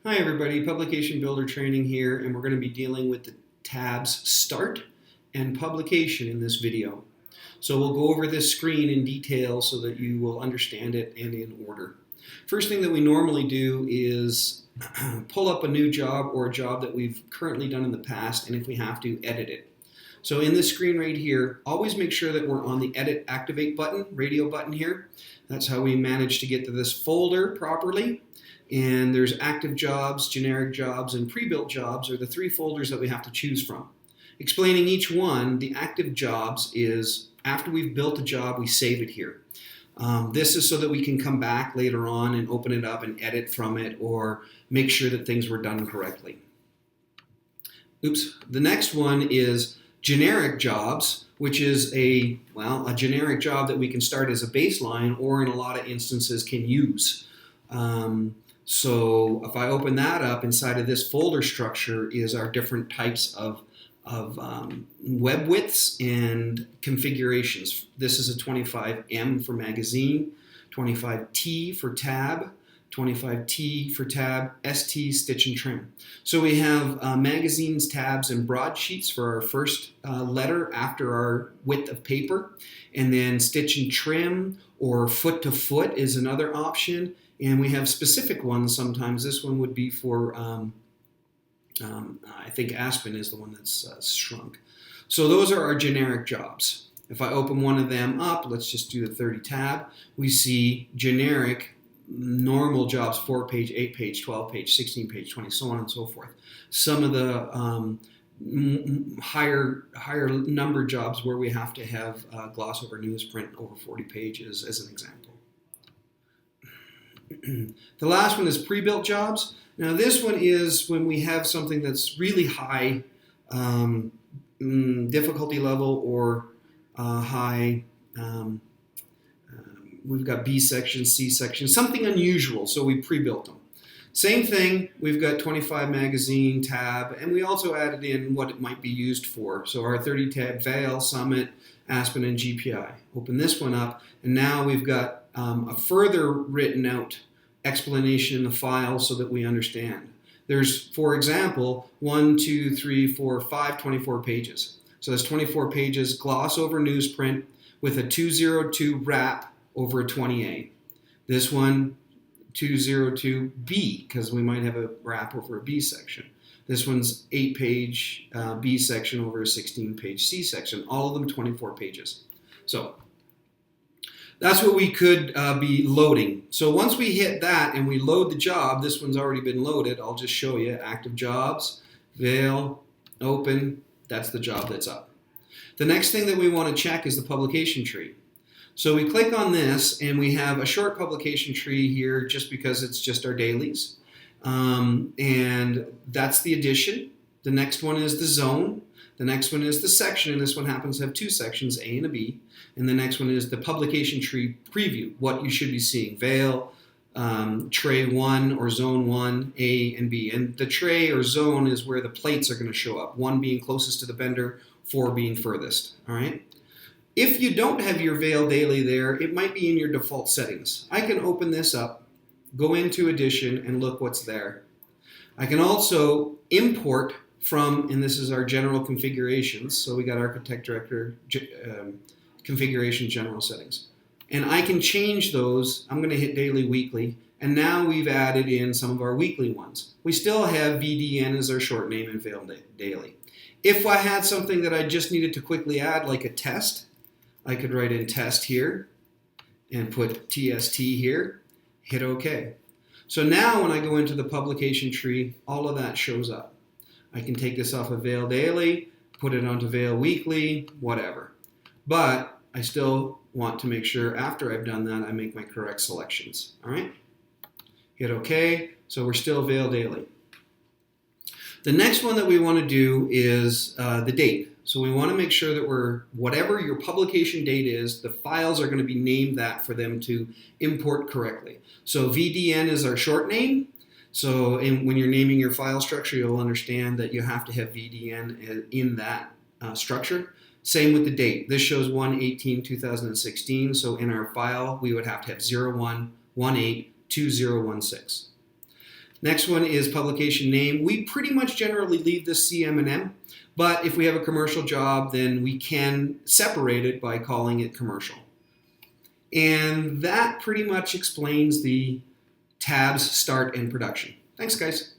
Hi everybody, Publication Builder Training here, and we're going to be dealing with the tabs Start and Publication in this video. So we'll go over this screen in detail so that you will understand it and in order. First thing that we normally do is pull up a new job or a job that we've currently done in the past, and if we have to, edit it. So in this screen right here, always make sure that we're on the Edit Activate button, radio button here. That's how we manage to get to this folder properly. And there's active jobs, generic jobs, and pre-built jobs are the three folders that we have to choose from. Explaining each one, the active jobs is after we've built a job, we save it here. This is so that we can come back later on and open it up and edit from it or make sure that things were done correctly. The next one is generic jobs, which is a generic job that we can start as a baseline or in a lot of instances can use. So if I open that up, inside of this folder structure is our different types of web widths and configurations. This is a 25M for magazine, 25T for tab, 25T for tab, ST, stitch and trim. So we have magazines, tabs, and broadsheets for our first letter after our width of paper. And then stitch and trim or foot to foot is another option. And we have specific ones sometimes. This one would be for, I think Aspen is the one that's shrunk. So those are our generic jobs. If I open one of them up, let's just do the 30 tab, we see generic normal jobs, 4-page, 8-page, 12-page, 16-page, 20, so on and so forth. Some of the higher number jobs where we have to have gloss over newsprint over 40 pages as an example. The last one is pre-built jobs. Now this one is when we have something that's really high difficulty level or high, we've got B section, C section, something unusual, so we pre-built them. Same thing, we've got 25 magazine, tab, and we also added in what it might be used for. So our 30 tab, Vail, Summit, Aspen, and GPI. Open this one up, and now we've got a further written out explanation in the file so that we understand. There's, for example, 1, 2, 3, 4, 5, 24 pages. So that's 24 pages gloss over newsprint with a 202 wrap over a 20A. This one, 202B, because we might have a wrap over a B section. This one's 8-page B section over a 16-page C section. All of them 24 pages. So that's what we could be loading. So once we hit that and we load the job, this one's already been loaded. I'll just show you. Active jobs, Vail, open. That's the job that's up. The next thing that we want to check is the publication tree. So we click on this and we have a short publication tree here just because it's just our dailies. And that's the edition. The next one is the zone. The next one is the section, and this one happens to have two sections, A and a B. And the next one is the publication tree preview, what you should be seeing. Vail, tray 1 or zone 1, A and B. And the tray or zone is where the plates are going to show up, 1 being closest to the bender, 4 being furthest. All right. If you don't have your Vail daily there, it might be in your default settings. I can open this up, go into Edition, and look what's there. I can also import from, and this is our general configurations, so we got Architect Director configuration general settings. And I can change those. I'm going to hit daily, weekly, and now we've added in some of our weekly ones. We still have VDN as our short name and Vail daily. If I had something that I just needed to quickly add, like a test, I could write in test here and put TST here, hit OK. So now when I go into the publication tree, all of that shows up. I can take this off of Vail Daily, put it onto Vail Weekly, whatever. But I still want to make sure after I've done that, I make my correct selections. All right? Hit OK. So we're still Vail Daily. The next one that we want to do is the date. So we want to make sure that whatever your publication date is, the files are going to be named that for them to import correctly. So VDN is our short name. So when you're naming your file structure, you'll understand that you have to have VDN in that structure. Same with the date. This shows 1/18/2016. So in our file, we would have to have 01/18/2016. Next one is publication name. We pretty much generally leave this CM and M, but if we have a commercial job, then we can separate it by calling it commercial. And that pretty much explains the tabs start and production. Thanks, guys.